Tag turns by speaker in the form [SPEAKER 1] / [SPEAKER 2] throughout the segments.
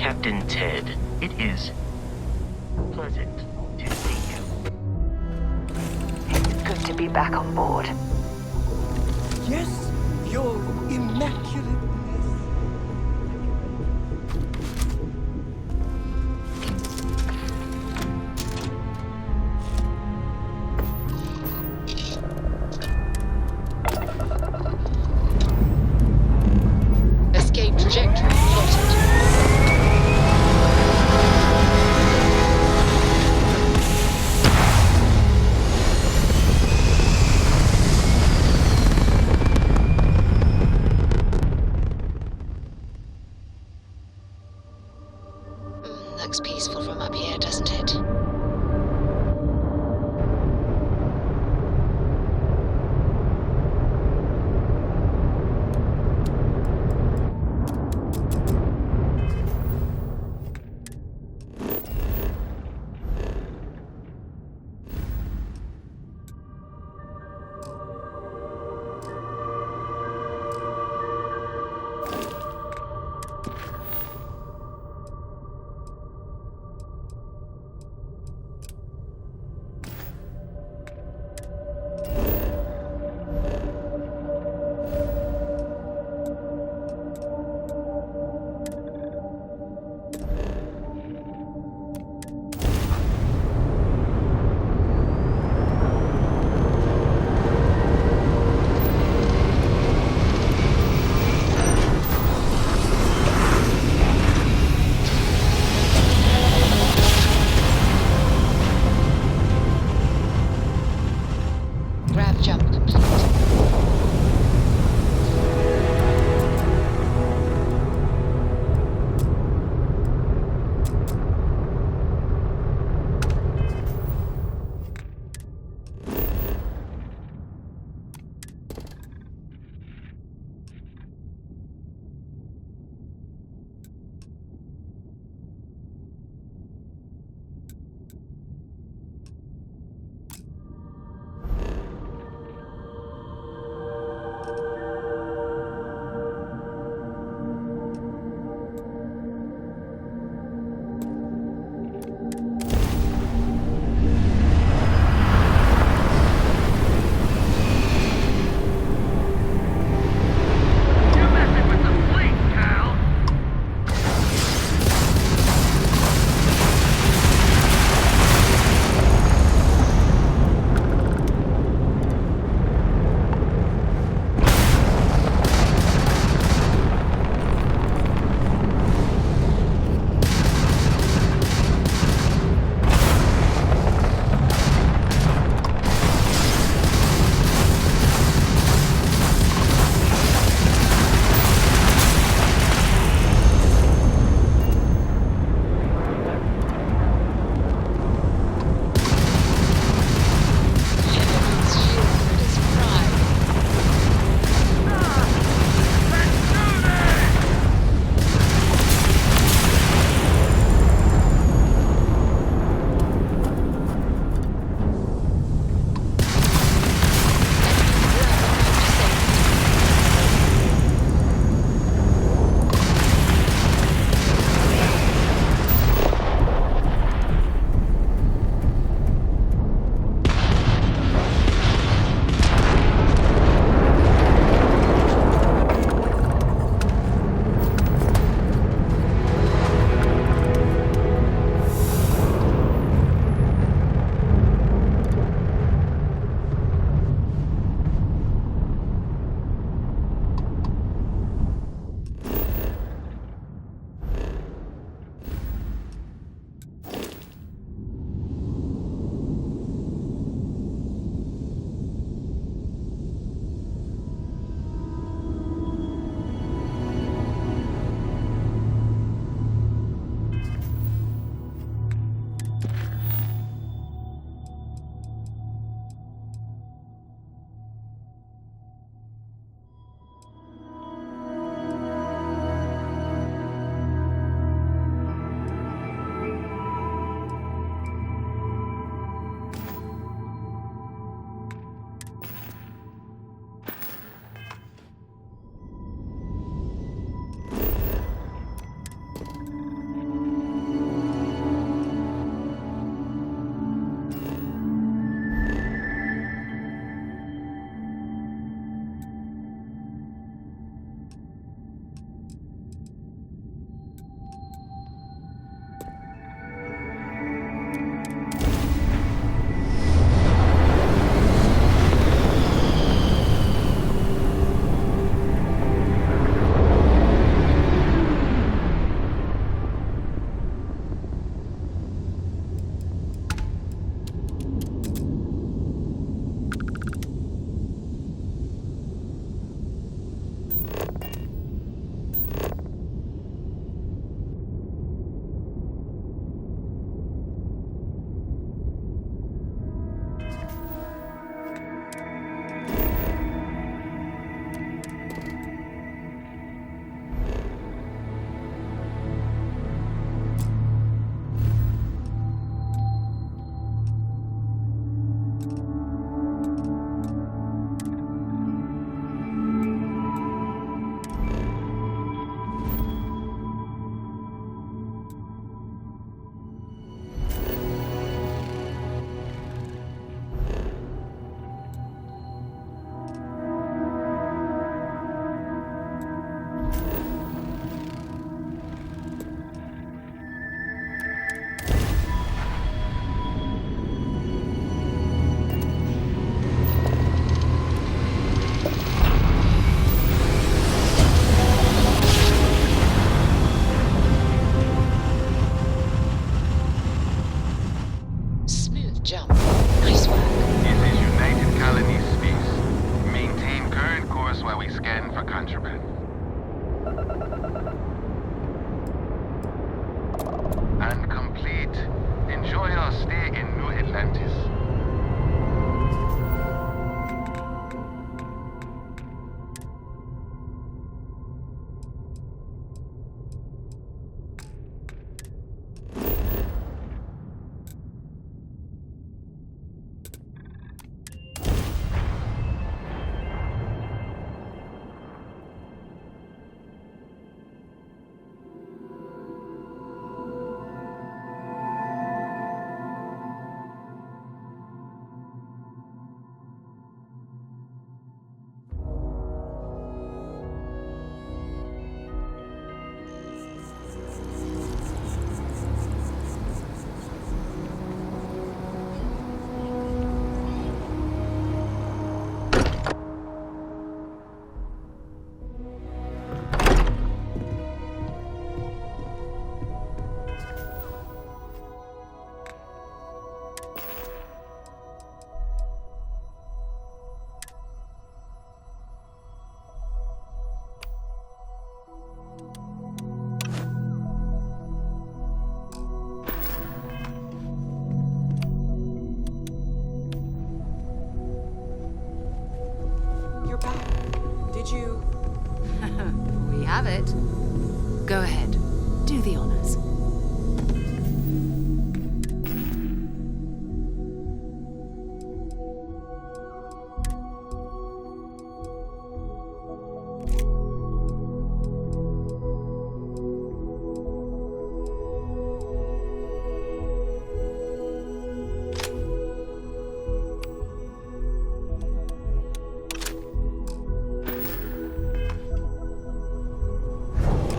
[SPEAKER 1] Captain Ted. It is pleasant to see you.
[SPEAKER 2] It's good to be back on board.
[SPEAKER 3] Yes, your immaculate bliss.
[SPEAKER 4] Escape trajectory plotted. Looks peaceful from up here, doesn't it?
[SPEAKER 5] Namaste in New Atlantis.
[SPEAKER 3] You're back. Did you...
[SPEAKER 6] We have it. Go ahead. Do the honors.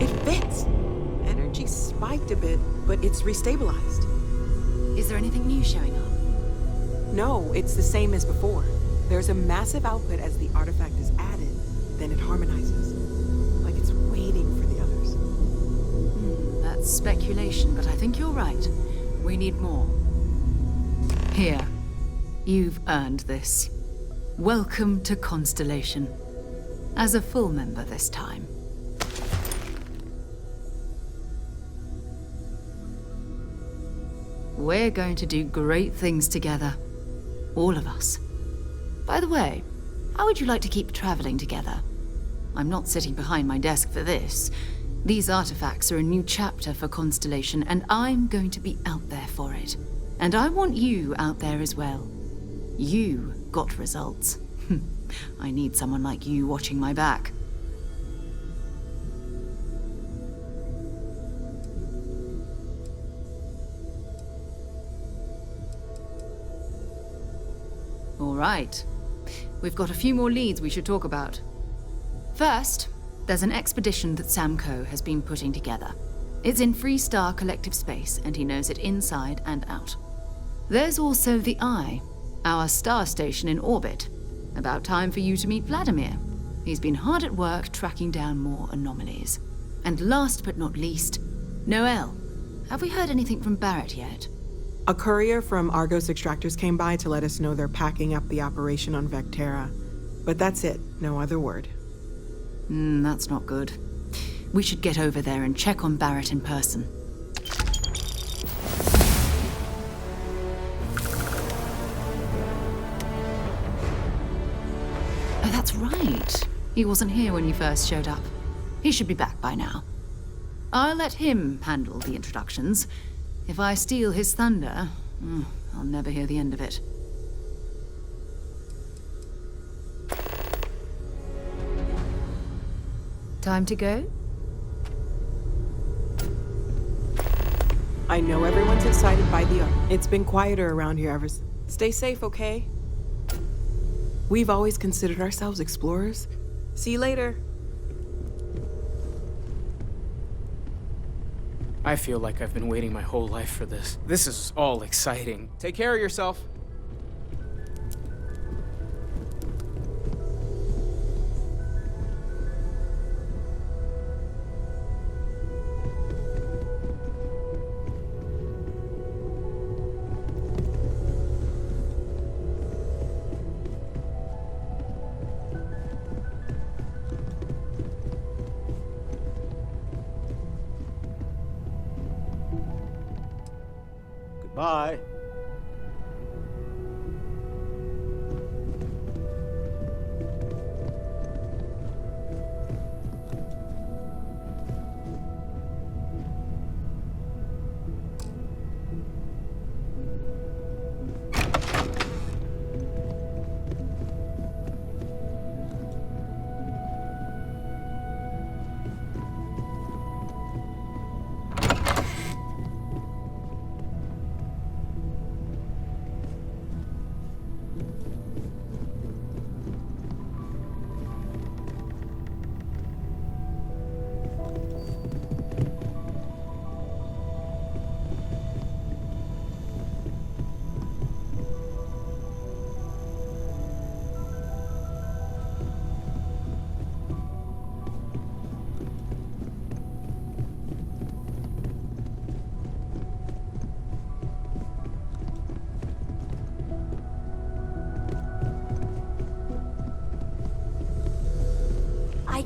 [SPEAKER 3] It fits. Energy spiked a bit, but it's restabilized.
[SPEAKER 6] Is there anything new showing up?
[SPEAKER 3] No, it's the same as before. There's a massive output as the artifact is added, then it harmonizes. Like it's waiting for the others.
[SPEAKER 6] That's speculation, but I think you're right. We need more. Here. You've earned this. Welcome to Constellation. As a full member this time. We're going to do great things together. All of us. By the way, how would you like to keep traveling together? I'm not sitting behind my desk for this. These artifacts are a new chapter for Constellation, and I'm going to be out there for it. And I want you out there as well. You got results. I need someone like you watching my back. All right. We've got a few more leads we should talk about. First, there's an expedition that Samco has been putting together. It's in Freestar Collective Space, and he knows it inside and out. There's also the Eye, our star station in orbit. About time for you to meet Vladimir. He's been hard at work tracking down more anomalies. And last but not least, Noel. Have we heard anything from Barrett yet?
[SPEAKER 3] A courier from Argos Extractors came by to let us know they're packing up the operation on Vectera. But that's it, no other word.
[SPEAKER 6] That's not good. We should get over there and check on Barrett in person. Oh, that's right. He wasn't here when you first showed up. He should be back by now. I'll let him handle the introductions. If I steal his thunder, I'll never hear the end of it. Time to go?
[SPEAKER 3] I know everyone's excited by the art. It's been quieter around here ever since. Stay safe, okay? We've always considered ourselves explorers. See you later.
[SPEAKER 7] I feel like I've been waiting my whole life for this. This is all exciting. Take care of yourself.
[SPEAKER 8] Bye.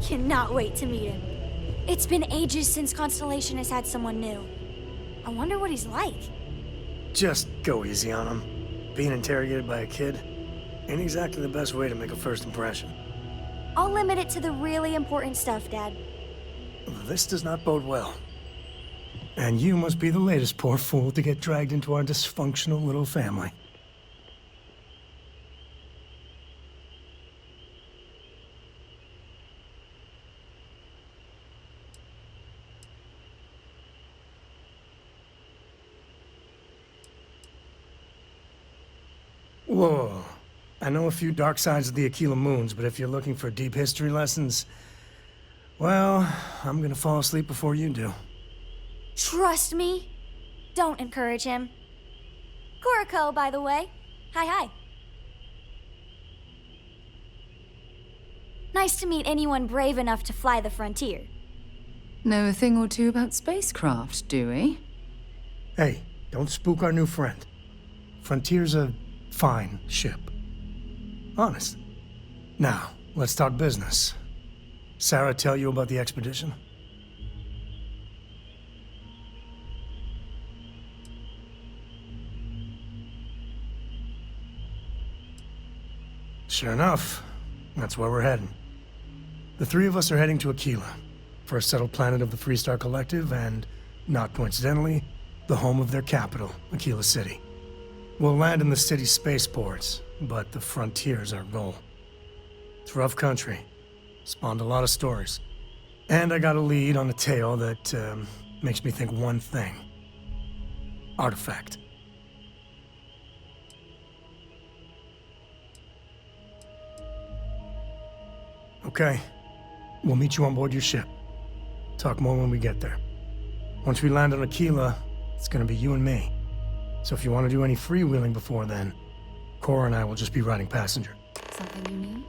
[SPEAKER 8] cannot wait to meet him. It's been ages since Constellation has had someone new. I wonder what he's like.
[SPEAKER 9] Just go easy on him. Being interrogated by a kid ain't exactly the best way to make a first impression.
[SPEAKER 8] I'll limit it to the really important stuff, Dad.
[SPEAKER 9] This does not bode well. And you must be the latest poor fool to get dragged into our dysfunctional little family. Whoa. I know a few dark sides of the Aquila Moons, but if you're looking for deep history lessons, well, I'm gonna fall asleep before you do.
[SPEAKER 8] Trust me. Don't encourage him. Koriko, by the way. Hi. Nice to meet anyone brave enough to fly the frontier.
[SPEAKER 6] Know a thing or two about spacecraft, do we?
[SPEAKER 9] Hey, don't spook our new friend. Frontier's a fine ship. Honest. Now, let's talk business. Sarah tell you about the expedition? Sure enough, that's where we're heading. The three of us are heading to Aquila, first settled planet of the Freestar Collective and, not coincidentally, the home of their capital, Aquila City. We'll land in the city's spaceports, but the frontier's our goal. It's rough country. Spawned a lot of stories. And I got a lead on a tale that makes me think one thing. Artifact. Okay. We'll meet you on board your ship. Talk more when we get there. Once we land on Aquila, it's gonna be you and me. So if you want to do any freewheeling before then, Cora and I will just be riding passenger.
[SPEAKER 6] Something you need?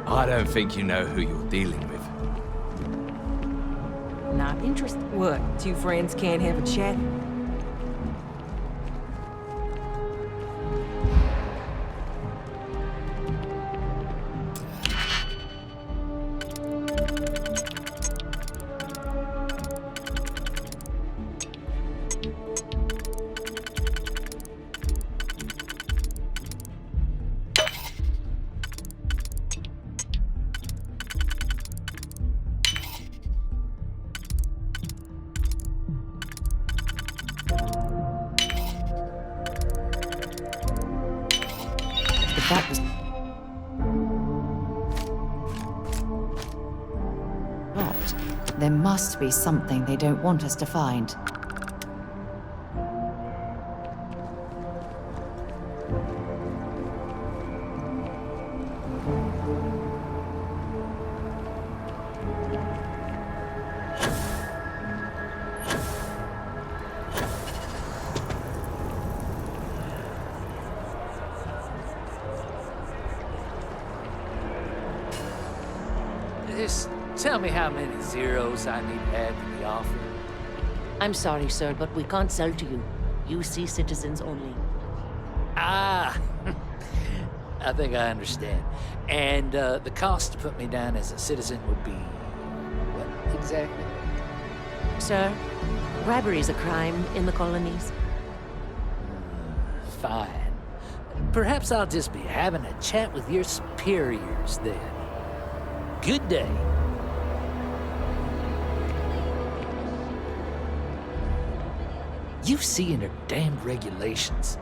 [SPEAKER 10] I don't think you know who you're dealing with.
[SPEAKER 11] Not interested. What, two friends can't have a chat?
[SPEAKER 6] That was... What? There must be something they don't want us to find.
[SPEAKER 12] Just tell me how many zeros I need to add to the offer. I'm sorry, sir, but we can't sell to you. UC citizens only.
[SPEAKER 13] Ah, I think I understand. And the cost to put me down as a citizen would be what exactly?
[SPEAKER 12] Sir, bribery is a crime in the colonies.
[SPEAKER 13] Fine. Perhaps I'll just be having a chat with your superiors then. Good day. UC and her damned regulations.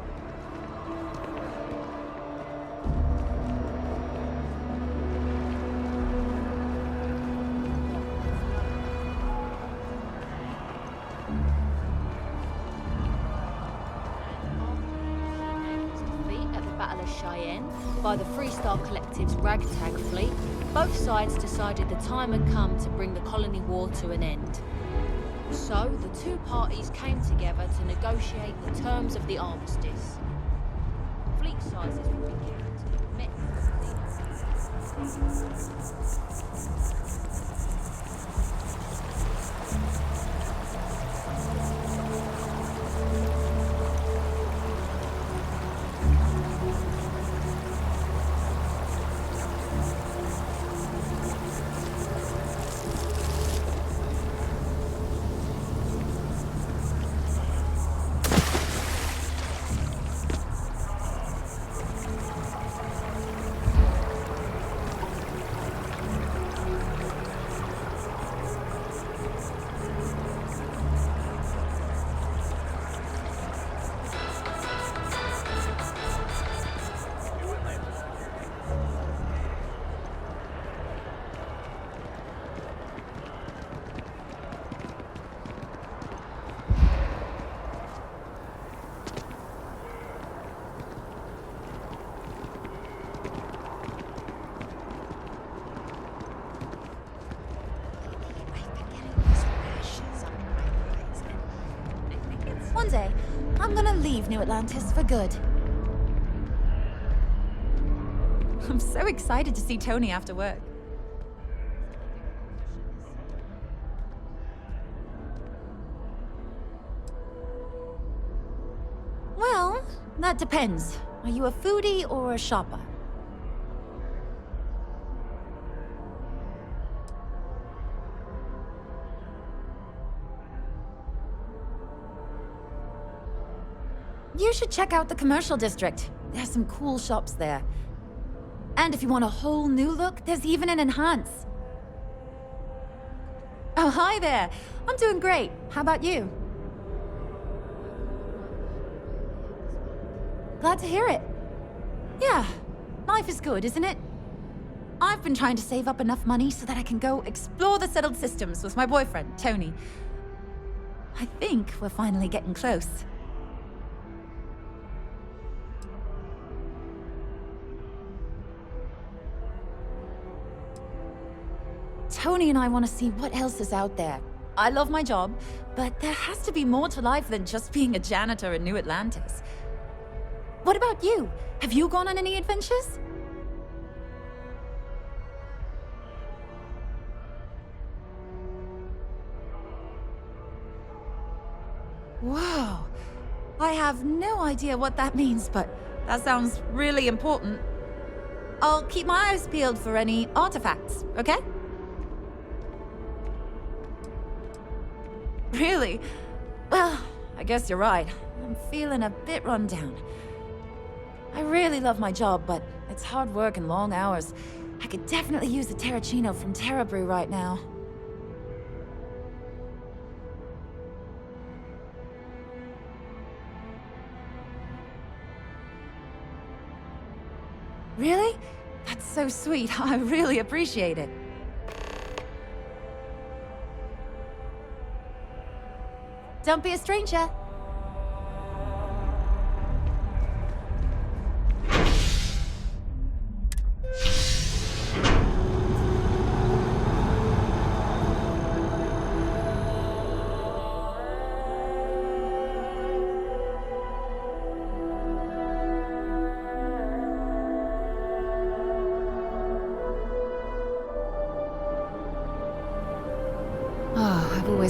[SPEAKER 14] At the Battle of Cheyenne by the Freestar Collective's ragtag fleet, both sides decided the time had come to bring the colony war to an end. So, the two parties came together to negotiate the terms of the armistice. Fleet sizes would be given to the met.
[SPEAKER 8] One day, I'm gonna leave New Atlantis for good.
[SPEAKER 15] I'm so excited to see Tony after work.
[SPEAKER 8] Well, that depends. Are you a foodie or a shopper? You should check out the commercial district. There's some cool shops there. And if you want a whole new look, there's even an enhance. Oh, hi there. I'm doing great. How about you? Glad to hear it. Yeah, life is good, isn't it? I've been trying to save up enough money so that I can go explore the settled systems with my boyfriend, Tony. I think we're finally getting close. Tony and I want to see what else is out there. I love my job, but there has to be more to life than just being a janitor in New Atlantis. What about you? Have you gone on any adventures? Whoa. I have no idea what that means, but that sounds really important. I'll keep my eyes peeled for any artifacts, okay? Really? Well, I guess you're right. I'm feeling a bit run down. I really love my job, but it's hard work and long hours. I could definitely use a Terracino from Terra Brew right now. Really? That's so sweet. I really appreciate it. Don't be a stranger.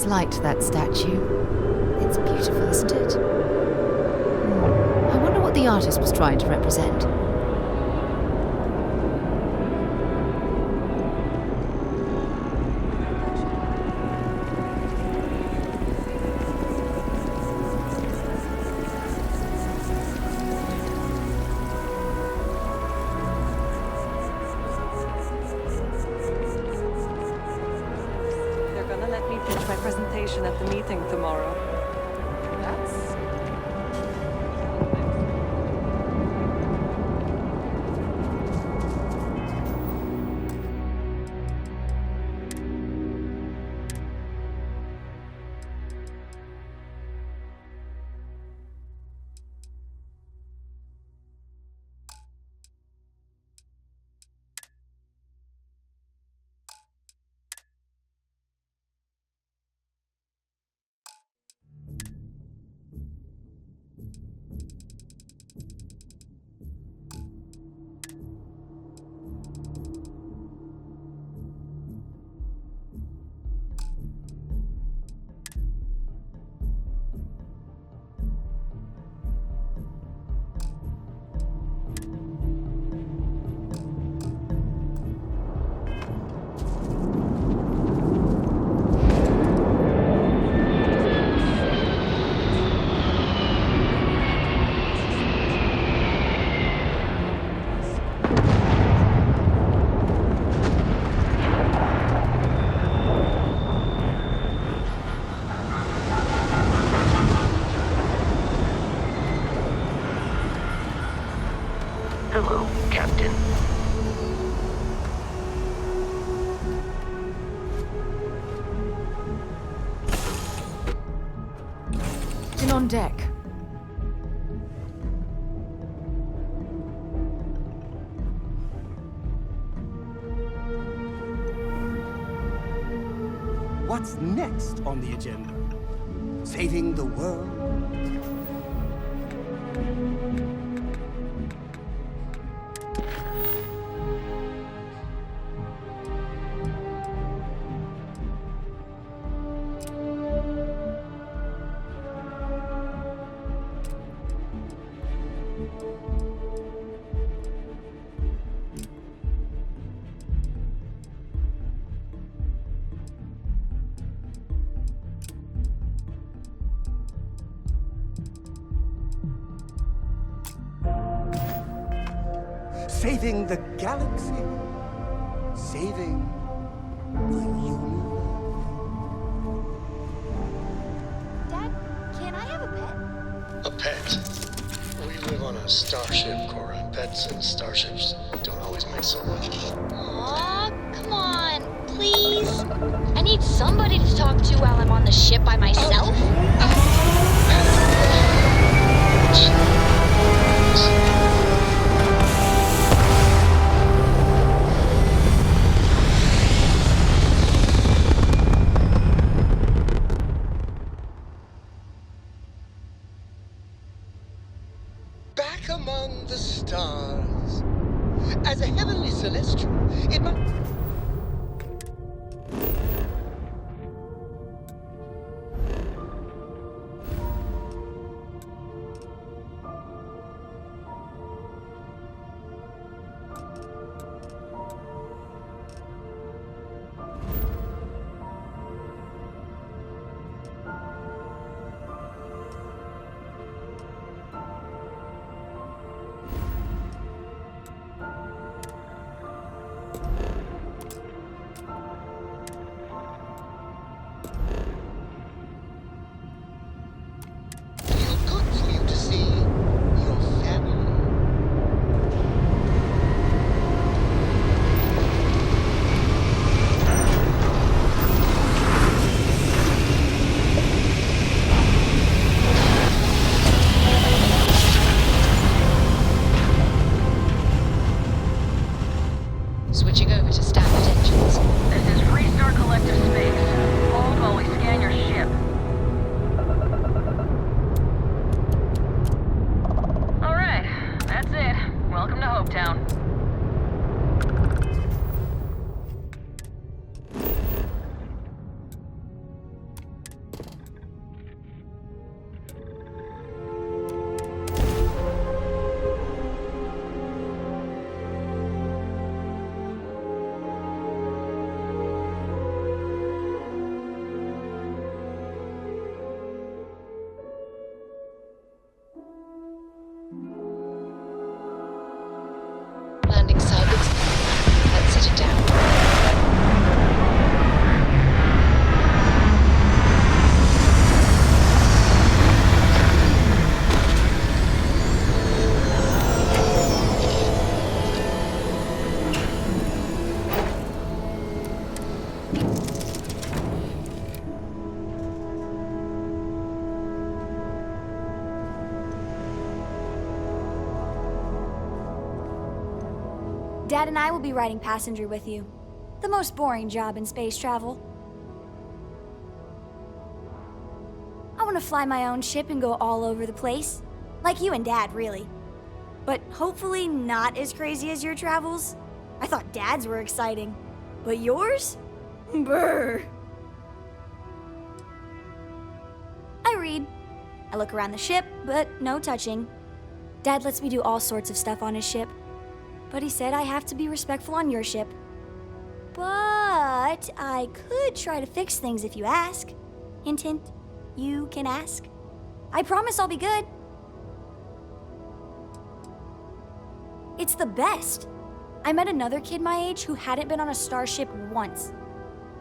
[SPEAKER 6] always liked that statue. It's beautiful, isn't it? I wonder what the artist was trying to represent.
[SPEAKER 16] They're gonna let me pitch my presentation at the meeting tomorrow. That's...
[SPEAKER 1] Hello, Captain.
[SPEAKER 6] In on deck.
[SPEAKER 17] What's next on the agenda? Saving the world? Saving the galaxy? Saving the universe?
[SPEAKER 18] Dad, can I have a pet?
[SPEAKER 9] A pet? We live on a starship, Cora. Pets and starships don't always mix so well.
[SPEAKER 18] Aw, come on, please. I need somebody to talk to while I'm on the ship by myself.
[SPEAKER 17] Back among the stars. As a heavenly celestial, it might...
[SPEAKER 19] Dad and I will be riding passenger with you. The most boring job in space travel. I want to fly my own ship and go all over the place. Like you and Dad, really. But hopefully not as crazy as your travels. I thought Dad's were exciting. But yours? Brr. I read. I look around the ship, but no touching. Dad lets me do all sorts of stuff on his ship. But he said I have to be respectful on your ship. But I could try to fix things if you ask. Hint, hint. You can ask. I promise I'll be good. It's the best. I met another kid my age who hadn't been on a starship once.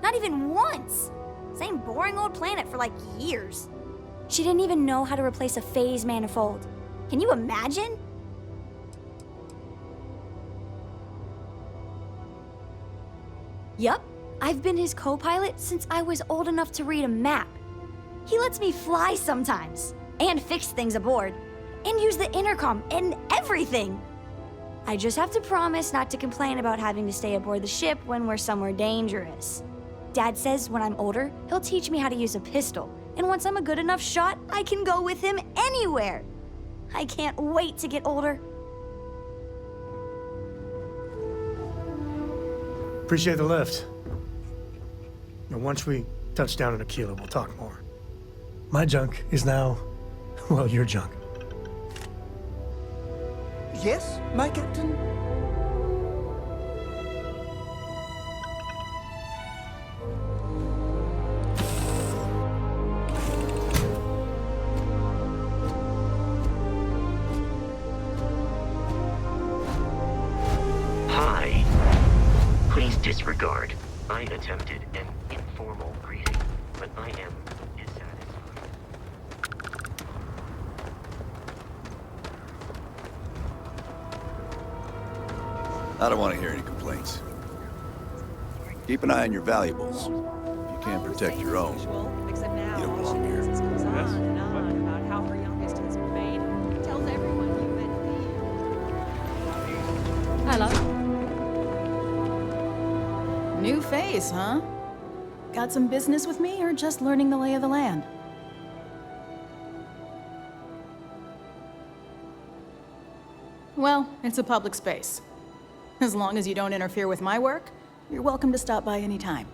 [SPEAKER 19] Not even once. Same boring old planet for like years. She didn't even know how to replace a phase manifold. Can you imagine? Yup, I've been his co-pilot since I was old enough to read a map. He lets me fly sometimes, and fix things aboard, and use the intercom and everything. I just have to promise not to complain about having to stay aboard the ship when we're somewhere dangerous. Dad says when I'm older, he'll teach me how to use a pistol, and once I'm a good enough shot, I can go with him anywhere. I can't wait to get older.
[SPEAKER 9] Appreciate the lift. Now, once we touch down in Aquila, we'll talk more. My junk is now, well, your junk.
[SPEAKER 17] Yes, my captain?
[SPEAKER 1] Hi. Please disregard. I attempted an informal greeting, but I am dissatisfied.
[SPEAKER 20] I don't want to hear any complaints. Keep an eye on your valuables. If you can't protect your own,
[SPEAKER 11] Except now,
[SPEAKER 20] you don't belong here.
[SPEAKER 11] goes on and on about how her youngest has been made. Tells everyone you met me.
[SPEAKER 6] Hello. New face, huh? Got some business with me or just learning the lay of the land? Well, it's a public space. As long as you don't interfere with my work, you're welcome to stop by any time.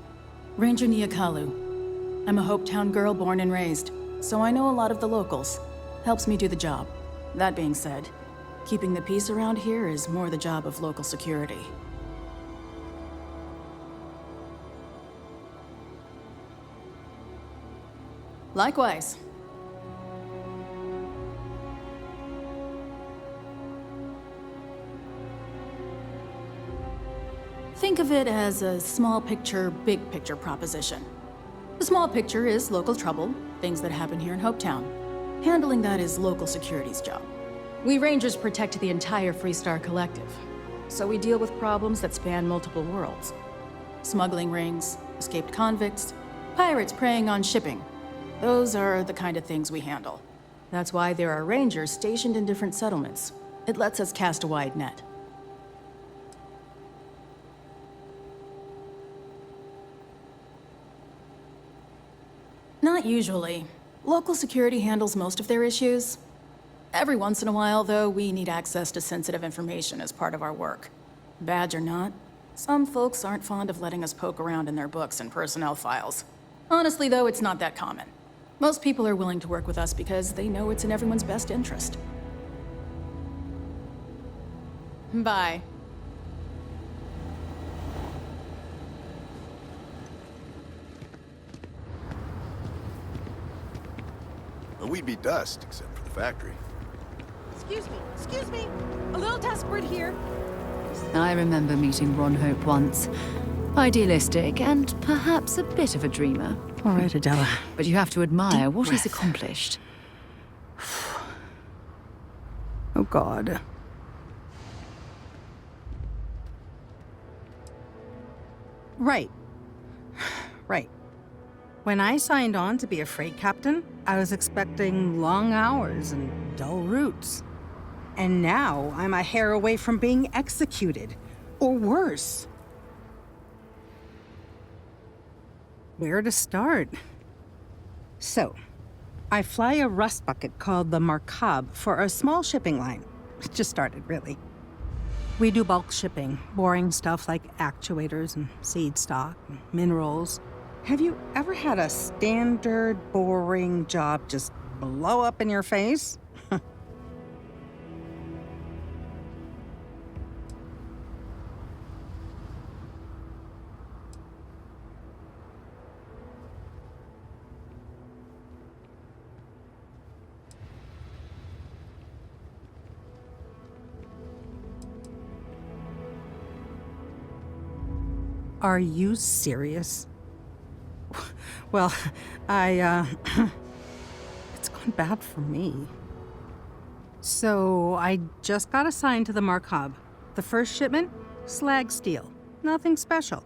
[SPEAKER 6] Ranger Niakalu. I'm a Hopetown girl born and raised, so I know a lot of the locals. Helps me do the job. That being said, keeping the peace around here is more the job of local security. Likewise. Think of it as a small picture, big picture proposition. The small picture is local trouble, things that happen here in Hopetown. Handling that is local security's job. We Rangers protect the entire Freestar Collective, so we deal with problems that span multiple worlds. Smuggling rings, escaped convicts, pirates preying on shipping. Those are the kind of things we handle. That's why there are Rangers stationed in different settlements. It lets us cast a wide net. Not usually. Local security handles most of their issues. Every once in a while, though, we need access to sensitive information as part of our work. Badge or not, some folks aren't fond of letting us poke around in their books and personnel files. Honestly, though, it's not that common. Most people are willing to work with us because they know it's in everyone's best interest. Bye.
[SPEAKER 20] But we'd be dust, except for the factory.
[SPEAKER 11] Excuse me. A little desperate here.
[SPEAKER 6] I remember meeting Ron Hope once. Idealistic and perhaps a bit of a dreamer.
[SPEAKER 21] All right, Adela.
[SPEAKER 6] But you have to admire
[SPEAKER 21] Deep
[SPEAKER 6] what he's
[SPEAKER 21] breath.
[SPEAKER 6] accomplished.
[SPEAKER 21] Oh, God. Right. Right. When I signed on to be a freight captain, I was expecting long hours and dull routes. And now I'm a hair away from being executed. Or worse. Where to start? So, I fly a rust bucket called the Markab for a small shipping line. It just started, really. We do bulk shipping, boring stuff like actuators and seed stock and minerals. Have you ever had a standard, boring job just blow up in your face? Are you serious? Well, it's gone bad for me. So, I just got assigned to the Markab. The first shipment? Slag steel. Nothing special.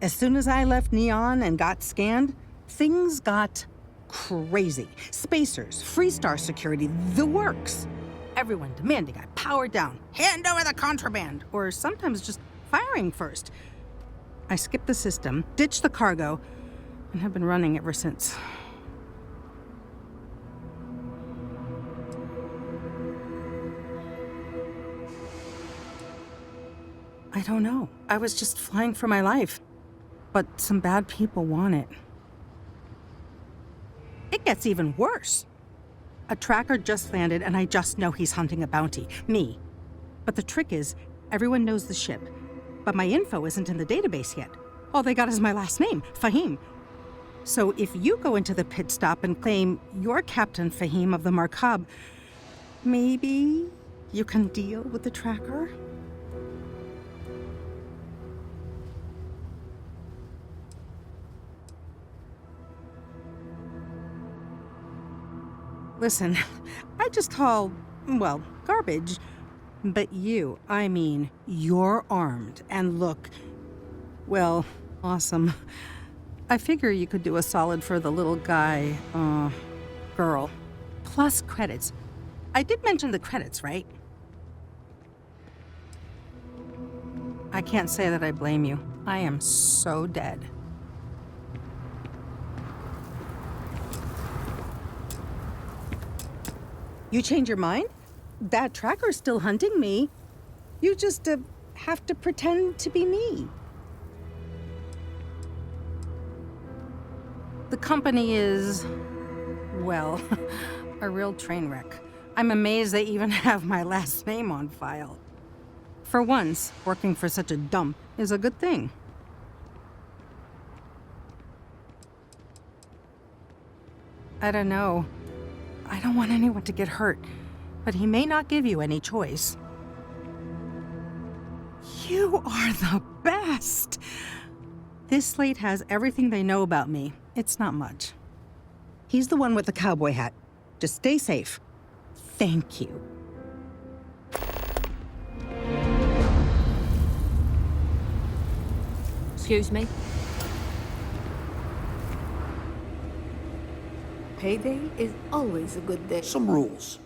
[SPEAKER 21] As soon as I left Neon and got scanned, things got crazy. Spacers, Freestar security, the works. Everyone demanding I power down, hand over the contraband, or sometimes just firing first. I skipped the system, ditched the cargo, and have been running ever since. I don't know. I was just flying for my life. But some bad people want it. It gets even worse. A tracker just landed, and I just know he's hunting a bounty. Me. But the trick is, everyone knows the ship. But my info isn't in the database yet. All they got is my last name, Fahim. So if you go into the pit stop and claim you're Captain Fahim of the Markab, maybe you can deal with the tracker? Listen, I just haul, well, garbage. But you, I mean, you're armed and look, well, awesome. I figure you could do a solid for the little guy, girl. Plus credits. I did mention the credits, right? I can't say that I blame you. I am so dead. You change your mind? That tracker's still hunting me. You just have to pretend to be me. The company is, well, a real train wreck. I'm amazed they even have my last name on file. For once, working for such a dump is a good thing. I don't know. I don't want anyone to get hurt, but he may not give you any choice. You are the best! This slate has everything they know about me. It's not much. He's the one with the cowboy hat. Just stay safe. Thank you.
[SPEAKER 14] Excuse me?
[SPEAKER 2] Payday is always a good day.
[SPEAKER 22] Some rules.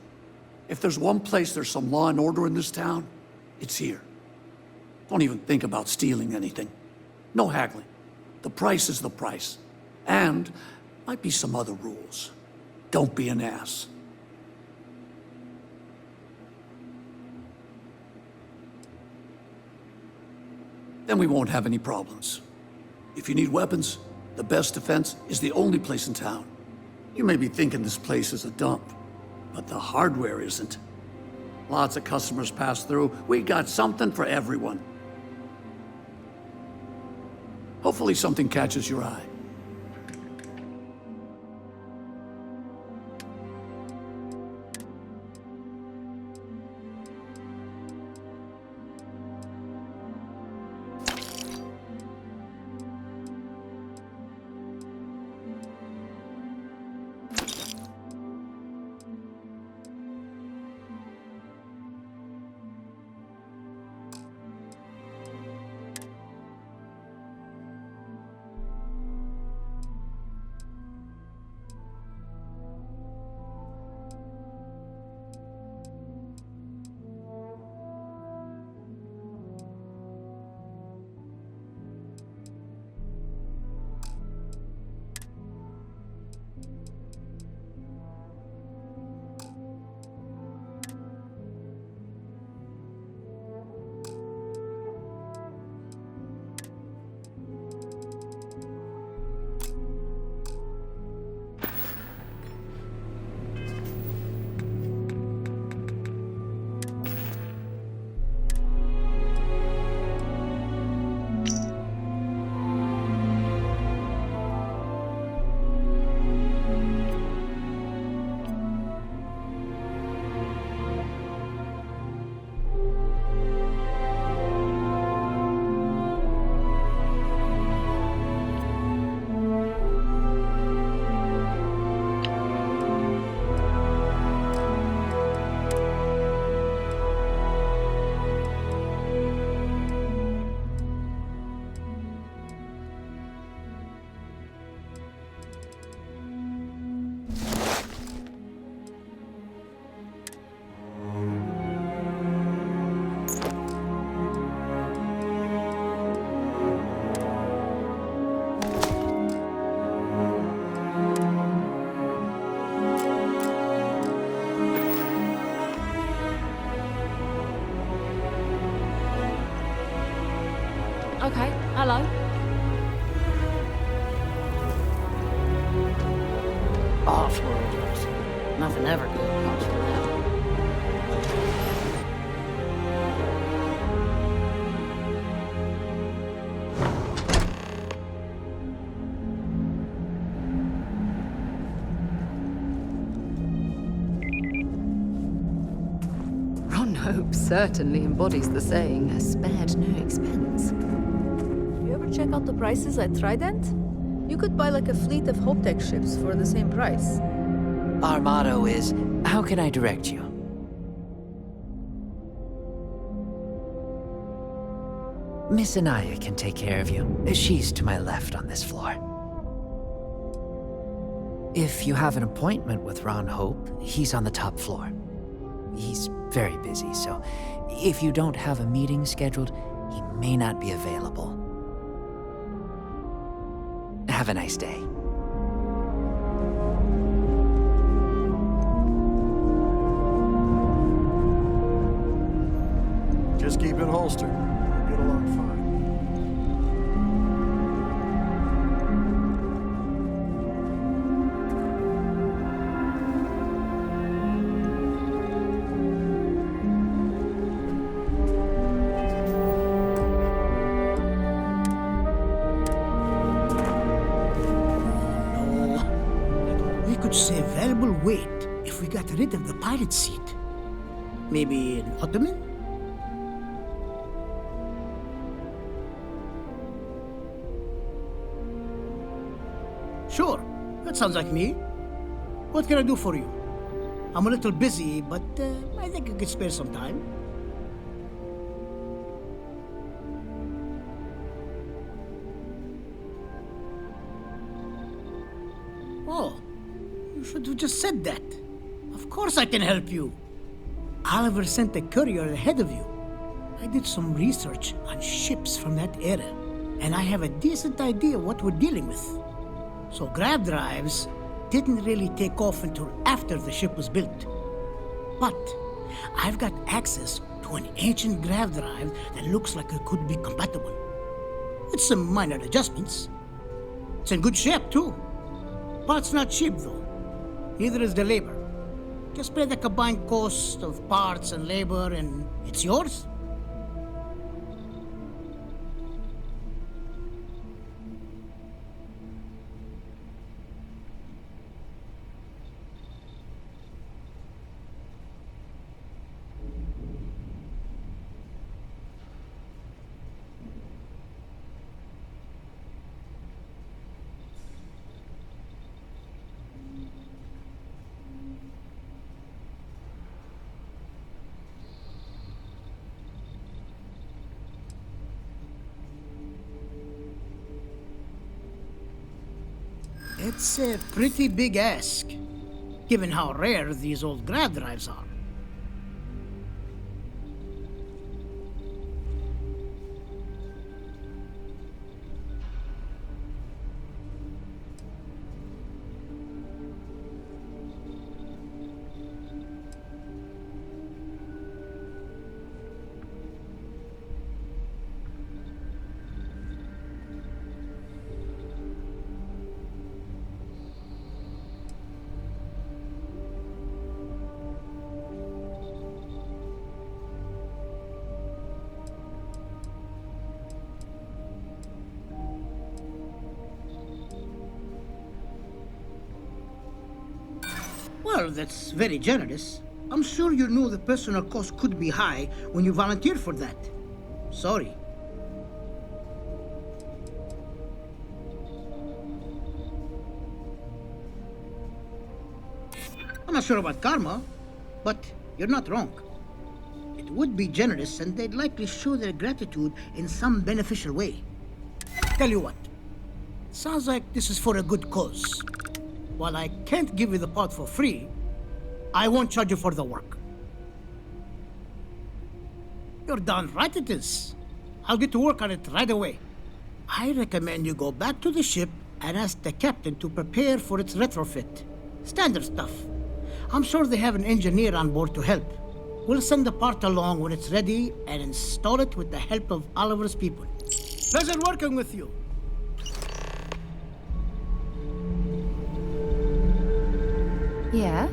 [SPEAKER 22] If there's one place there's some law and order in this town, it's here. Don't even think about stealing anything. No haggling. The price is the price. And might be some other rules. Don't be an ass. Then we won't have any problems. If you need weapons, the best defense is the only place in town. You may be thinking this place is a dump, but the hardware isn't. Lots of customers pass through. We got something for everyone. Hopefully something catches your eye.
[SPEAKER 14] Okay, hello.
[SPEAKER 4] Off-worlders. Nothing ever good comes from them.
[SPEAKER 6] Ron Hope certainly embodies the saying, spared no expense.
[SPEAKER 2] You ever check out the prices at Trident? You could buy like a fleet of Hope Tech ships for the same price.
[SPEAKER 5] Our motto is, how can I direct you? Miss Anaya can take care of you. She's to my left on this floor. If you have an appointment with Ron Hope, he's on the top floor. He's very busy, so if you don't have a meeting scheduled, he may not be available. Have a nice day.
[SPEAKER 23] Just keep it holstered. We'll get along fine.
[SPEAKER 24] We could save valuable weight if we got rid of the pilot seat. Maybe an ottoman? Sure, that sounds like me. What can I do for you? I'm a little busy, but I think I could spare some time. Oh, you should have just said that. Of course I can help you. Oliver sent a courier ahead of you. I did some research on ships from that era, and I have a decent idea what we're dealing with. So grav drives didn't really take off until after the ship was built. But I've got access to an ancient grav drive that looks like it could be compatible. With some minor adjustments. It's in good shape, too. Parts not cheap, though. Neither is the labor. Just pay the combined cost of parts and labor, and it's yours. It's a pretty big ask, given how rare these old grav drives are. Well, that's very generous. I'm sure you knew the personal cost could be high when you volunteered for that. Sorry. I'm not sure about karma, but you're not wrong. It would be generous, and they'd likely show their gratitude in some beneficial way. Tell you what, sounds like this is for a good cause. While I can't give you the part for free, I won't charge you for the work. You're darn right it is. I'll get to work on it right away. I recommend you go back to the ship and ask the captain to prepare for its retrofit. Standard stuff. I'm sure they have an engineer on board to help. We'll send the part along when it's ready and install it with the help of Oliver's people. Pleasure working with you.
[SPEAKER 6] Yeah?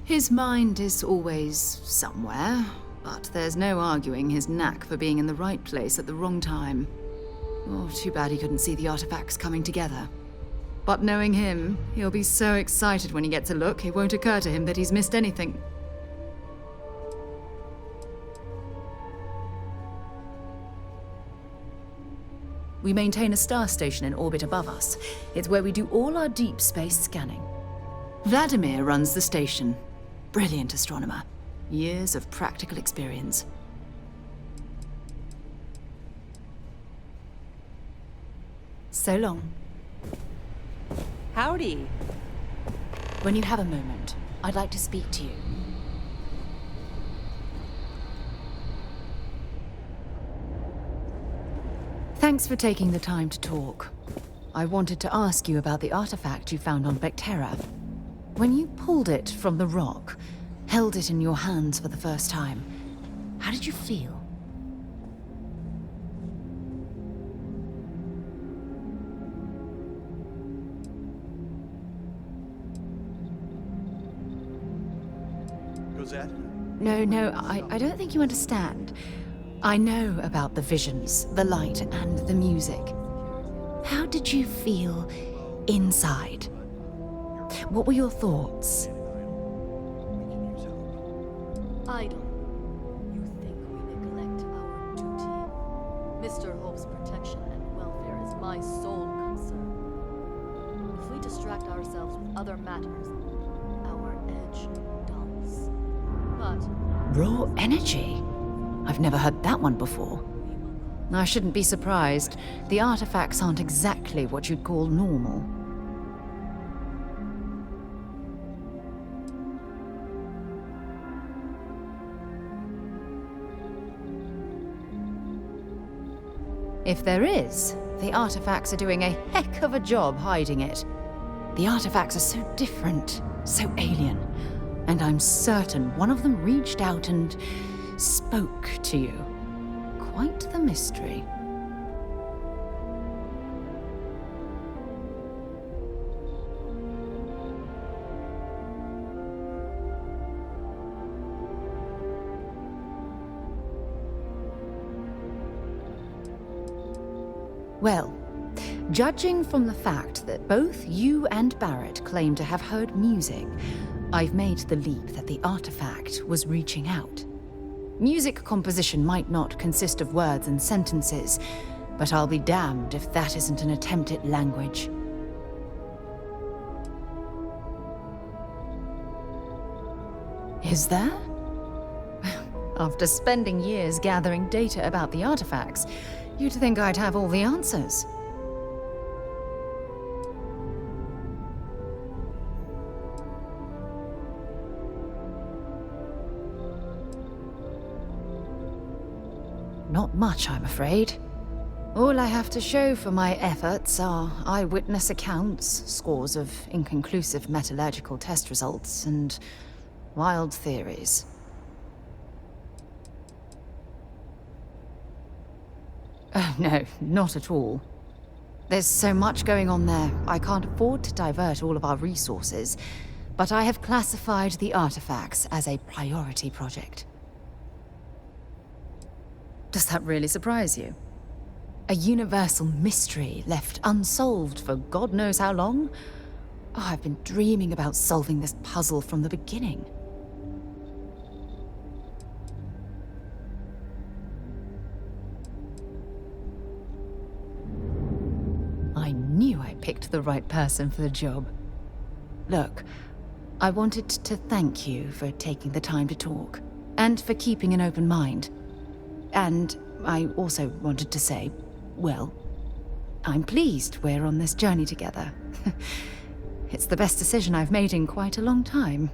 [SPEAKER 6] His mind is always somewhere, but there's no arguing his knack for being in the right place at the wrong time. Oh, too bad he couldn't see the artifacts coming together. But knowing him, he'll be so excited when he gets a look, it won't occur to him that he's missed anything. We maintain a star station in orbit above us. It's where we do all our deep space scanning. Vladimir runs the station. Brilliant astronomer. Years of practical experience. So long.
[SPEAKER 11] Howdy.
[SPEAKER 6] When you have a moment, I'd like to speak to you. Thanks for taking the time to talk. I wanted to ask you about the artifact you found on Vectera. When you pulled it from the rock, held it in your hands for the first time, how did you feel?
[SPEAKER 20] Cosette?
[SPEAKER 6] No, I don't think you understand. I know about the visions, the light, and the music. How did you feel inside? What were your thoughts?
[SPEAKER 2] Idle. You think we neglect our duty? Mr. Hope's protection and welfare is my sole concern. If we distract ourselves with other matters, our edge dulls. But
[SPEAKER 6] Raw energy? I've never heard that one before. I shouldn't be surprised. The artifacts aren't exactly what you'd call normal. If there is, the artifacts are doing a heck of a job hiding it. The artifacts are so different, so alien, and I'm certain one of them reached out and spoke to you. Quite the mystery. Well, judging from the fact that both you and Barrett claim to have heard music, I've made the leap that the artifact was reaching out. Music composition might not consist of words and sentences, but I'll be damned if that isn't an attempt at language. Is there? After spending years gathering data about the artifacts, you'd think I'd have all the answers. Not much, I'm afraid. All I have to show for my efforts are eyewitness accounts, scores of inconclusive metallurgical test results, and wild theories. Oh, no, not at all. There's so much going on there, I can't afford to divert all of our resources, but I have classified the artifacts as a priority project. Does that really surprise you? A universal mystery left unsolved for God knows how long? Oh, I've been dreaming about solving this puzzle from the beginning. I knew I picked the right person for the job. Look, I wanted to thank you for taking the time to talk, and for keeping an open mind. And I also wanted to say, well, I'm pleased we're on this journey together. It's the best decision I've made in quite a long time.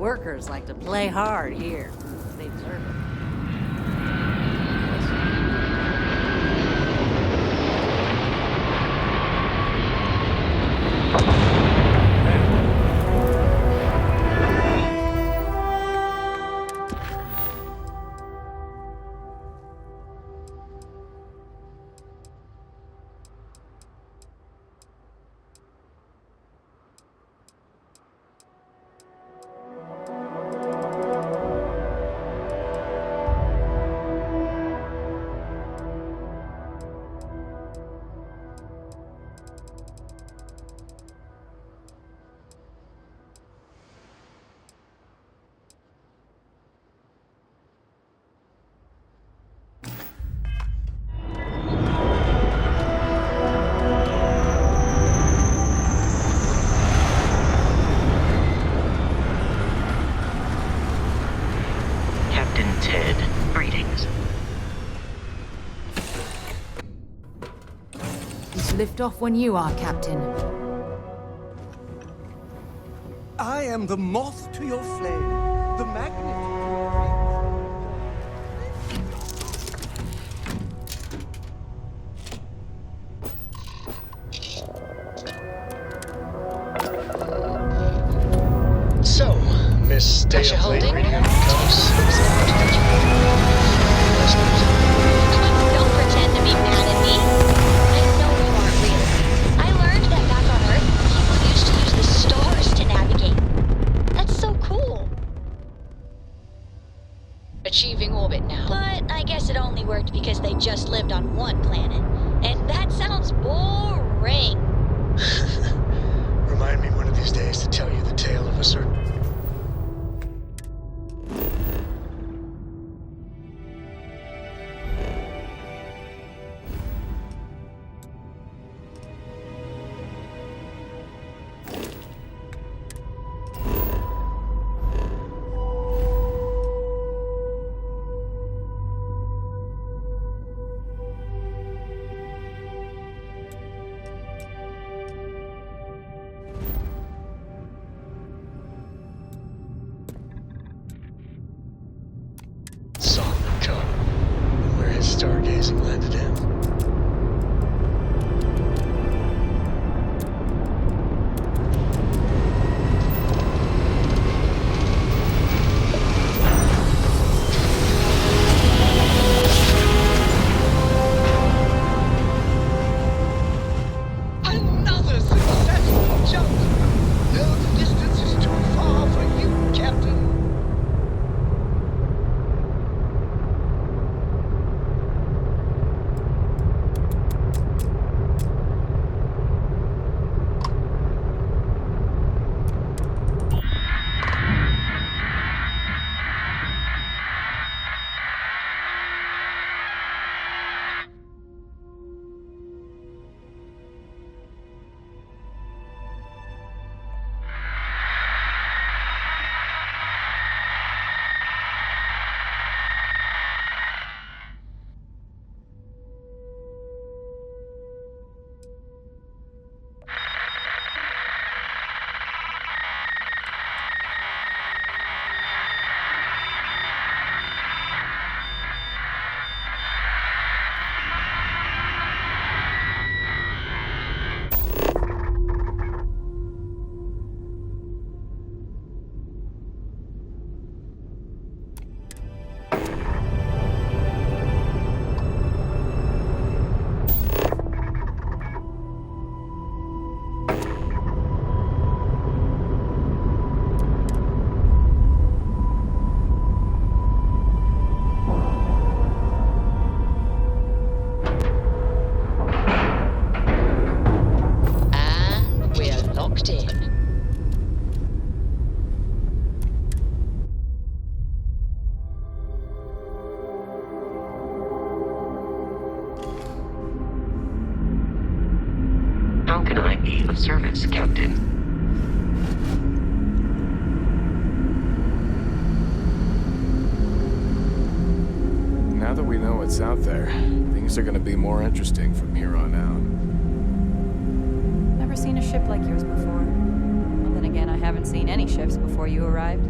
[SPEAKER 4] workers like to play hard here. They deserve it.
[SPEAKER 6] Lift off when you are, Captain.
[SPEAKER 17] I am the moth to your flame, the magnet to your So, Miss Stay Up Late Radio comes.
[SPEAKER 18] Don't pretend to be mad at me. I know you aren't really. I learned that back on Earth, people used to use the stars to navigate. That's so cool.
[SPEAKER 14] Achieving orbit now.
[SPEAKER 18] But I guess it only worked because they just lived on one planet. And that sounds boring.
[SPEAKER 9] Remind me one of these days to tell you the tale of a certain... Stargazing landed him.
[SPEAKER 17] Another successful jump! Though the distance is too far for you, Captain.
[SPEAKER 1] How can I be of service, Captain?
[SPEAKER 3] Now that we know what's out there, things are gonna be more interesting from here on out.
[SPEAKER 11] Never seen a ship like yours before. Well, then again, I haven't seen any ships before you arrived.